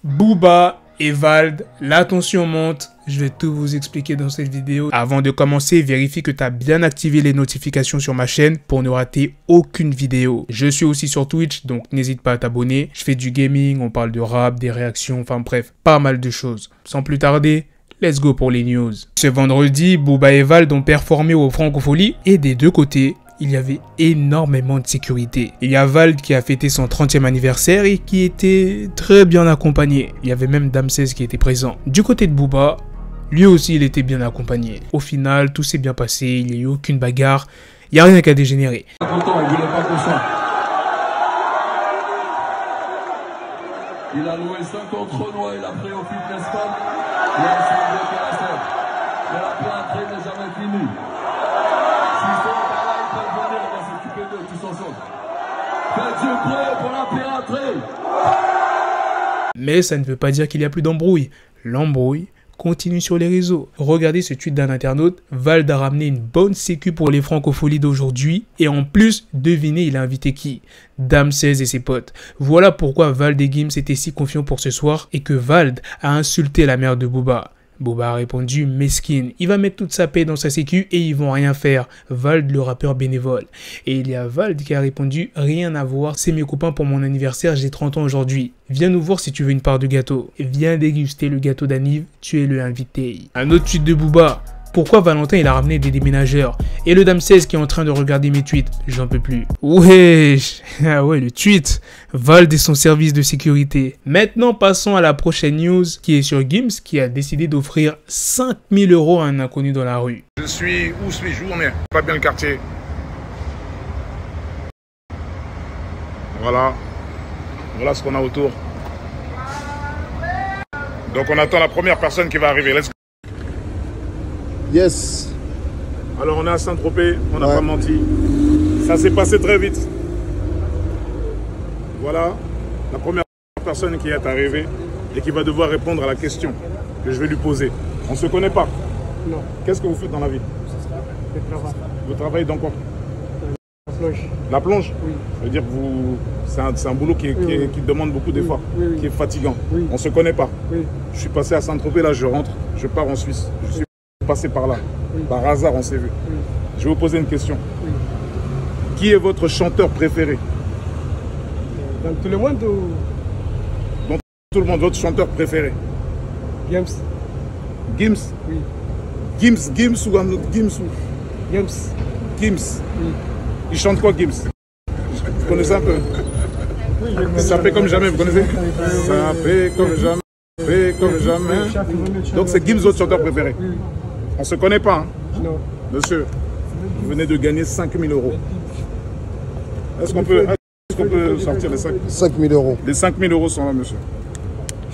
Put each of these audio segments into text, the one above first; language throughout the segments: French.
Booba et Vald, la tension monte. Je vais tout vous expliquer dans cette vidéo. Avant de commencer, vérifie que tu as bien activé les notifications sur ma chaîne pour ne rater aucune vidéo. Je suis aussi sur Twitch, donc n'hésite pas à t'abonner. Je fais du gaming, on parle de rap, des réactions, enfin bref, pas mal de choses. Sans plus tarder, let's go pour les news. Ce vendredi, Booba et Vald ont performé au Francofolie et des deux côtés, il y avait énormément de sécurité. Il y a Vald qui a fêté son 30e anniversaire et qui était très bien accompagné. Il y avait même Damsez qui était présent. Du côté de Booba, lui aussi il était bien accompagné. Au final, tout s'est bien passé, il n'y a eu aucune bagarre, il n'y a rien qu'à dégénérer. Il voulait pas qu'on sorte. Il a loué 50 Renois, il a pris au fitness club. Il a essayé de bloquer la scène. Mais la plaisanterie n'est jamais finie. S'ils sont par là, ils peuvent venir, on va s'occuper d'eux tous ensemble. Faites du bruit pour la piraterie. Mais ça ne veut pas dire qu'il n'y a plus d'embrouille. L'embrouille continue sur les réseaux. Regardez ce tweet d'un internaute. Vald a ramené une bonne sécu pour les Francopholies d'aujourd'hui. Et en plus, devinez, il a invité qui? Damsez et ses potes. Voilà pourquoi Vald et Gims étaient si confiants pour ce soir et que Vald a insulté la mère de Booba. Booba a répondu « mesquine, il va mettre toute sa paix dans sa sécu et ils vont rien faire. » Vald le rappeur bénévole. Et il y a Vald qui a répondu « rien à voir, c'est mes copains pour mon anniversaire, j'ai 30 ans aujourd'hui. Viens nous voir si tu veux une part de gâteau. Viens déguster le gâteau d'anniv, tu es le invité. » Un autre tweet de Booba. Pourquoi Valentin il a ramené des déménageurs? Et le Damsez qui est en train de regarder mes tweets. J'en peux plus. Wesh. Ah ouais, le tweet. Vald et son service de sécurité. Maintenant, passons à la prochaine news qui est sur Gims qui a décidé d'offrir 5000 € à un inconnu dans la rue. Où suis-je? Où on est? Pas bien le quartier. Voilà. Voilà ce qu'on a autour. Donc on attend la première personne qui va arriver. Let's go. Yes. Alors on est à Saint-Tropez, on n'a pas menti. Ça s'est passé très vite. Voilà la première personne qui est arrivée et qui va devoir répondre à la question que je vais lui poser. On ne se connaît pas. Non. Qu'est-ce que vous faites dans la vie? Je travaille. Vous travaillez dans quoi? La plonge. La plonge? Oui. Ça veut dire que vous... c'est un boulot qui demande beaucoup d'efforts, qui est fatigant. Oui. On ne se connaît pas. Oui. Je suis passé à Saint-Tropez, là je rentre, je pars en Suisse. Je suis passé par là. Par hasard, on s'est vu. Je vais vous poser une question. Qui est votre chanteur préféré? Dans tout le monde ou... Dans tout le monde, votre chanteur préféré? Gims. Gims? Oui. Gims ou un autre Gims ou... Gims. Gims. Oui. Il chante quoi, Gims? Vous connaissez un peu? Oui, Ça fait comme jamais, vous connaissez? Ça fait comme jamais, fait comme jamais. Donc c'est Gims, votre chanteur préféré? Oui. On ne se connaît pas, hein? Non. Monsieur, vous venez de gagner 5000 €. Est-ce qu'on peut sortir les 5000 €. Les 5000 € sont là, monsieur.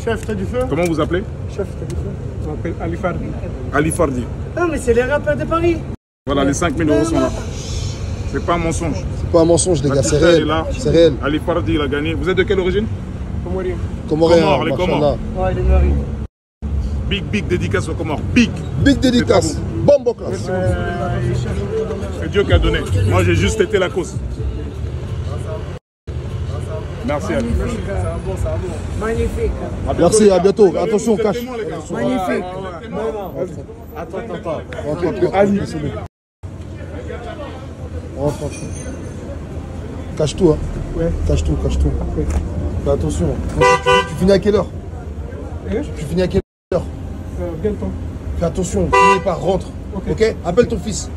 Chef, t'as du feu? Comment vous appelez? Chef, t'as du feu? Je m'appelle Ali Fardi. Ali Fardi. Ah, mais c'est les rappeurs de Paris. Voilà, les 5000 € sont là. C'est pas un mensonge. C'est pas un mensonge, les gars, c'est réel. C'est réel. Ali Fardi, il a gagné. Vous êtes de quelle origine? Comorien. Comores, les Comores. Ouais, les Maris. Big dédicace aux Comores. Big dédicace. Bombo classe. C'est Dieu qui a donné. Moi, j'ai juste été la cause. Merci, Ali. Magnifique. Merci, à bientôt. Attention, cache. Magnifique. Attends. Ali. Rentre. Cache tout, hein. Ouais. Cache tout. Fais attention. Tu finis à quelle heure? Tu finis à quelle heure? Bientôt. Fais attention, finis par rentre. Ok? Appelle ton fils.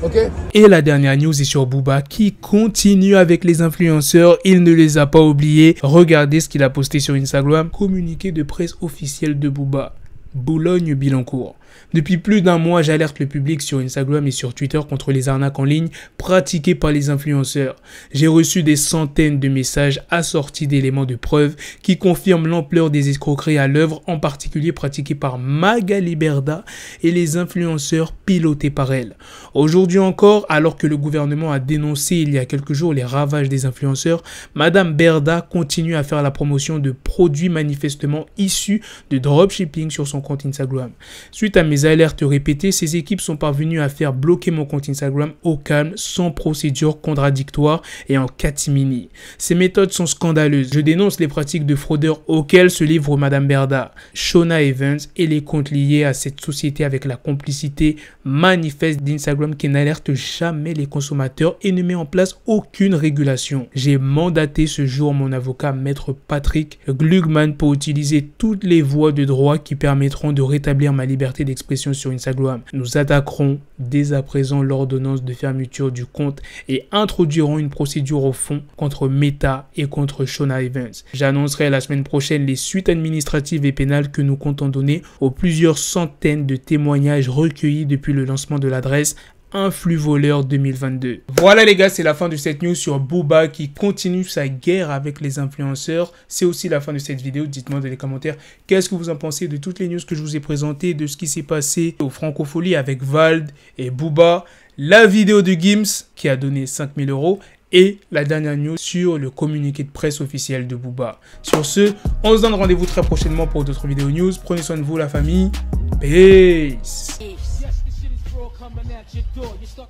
Ok? Et la dernière news est sur Booba qui continue avec les influenceurs. Il ne les a pas oubliés. Regardez ce qu'il a posté sur Instagram. Communiqué de presse officiel de Booba. Boulogne-Billancourt. Depuis plus d'un mois, j'alerte le public sur Instagram et sur Twitter contre les arnaques en ligne pratiquées par les influenceurs. J'ai reçu des centaines de messages assortis d'éléments de preuve qui confirment l'ampleur des escroqueries à l'œuvre, en particulier pratiquées par Magali Berda et les influenceurs pilotés par elle. Aujourd'hui encore, alors que le gouvernement a dénoncé il y a quelques jours les ravages des influenceurs, Madame Berda continue à faire la promotion de produits manifestement issus de dropshipping sur son compte Instagram. Suite Suite à mes alertes répétées, ces équipes sont parvenues à faire bloquer mon compte Instagram au calme, sans procédure contradictoire et en catimini. Ces méthodes sont scandaleuses. Je dénonce les pratiques de fraudeurs auxquelles se livre Madame Berda, Shona Evans et les comptes liés à cette société avec la complicité manifeste d'Instagram qui n'alerte jamais les consommateurs et ne met en place aucune régulation. J'ai mandaté ce jour mon avocat Maître Patrick Glugman pour utiliser toutes les voies de droit qui permettront de rétablir ma liberté d'expression sur Instagram. Nous attaquerons dès à présent l'ordonnance de fermeture du compte et introduirons une procédure au fond contre Meta et contre Shona Evans. J'annoncerai la semaine prochaine les suites administratives et pénales que nous comptons donner aux plusieurs centaines de témoignages recueillis depuis le lancement de l'adresse Un flux voleur 2022. Voilà les gars, c'est la fin de cette news sur Booba qui continue sa guerre avec les influenceurs. C'est aussi la fin de cette vidéo. Dites-moi dans les commentaires qu'est-ce que vous en pensez de toutes les news que je vous ai présentées, de ce qui s'est passé au Francofolie avec Vald et Booba, la vidéo de Gims qui a donné 5000 € et la dernière news sur le communiqué de presse officiel de Booba. Sur ce, on se donne rendez-vous très prochainement pour d'autres vidéos news. Prenez soin de vous la famille. Peace. Coming at your door. You stuck.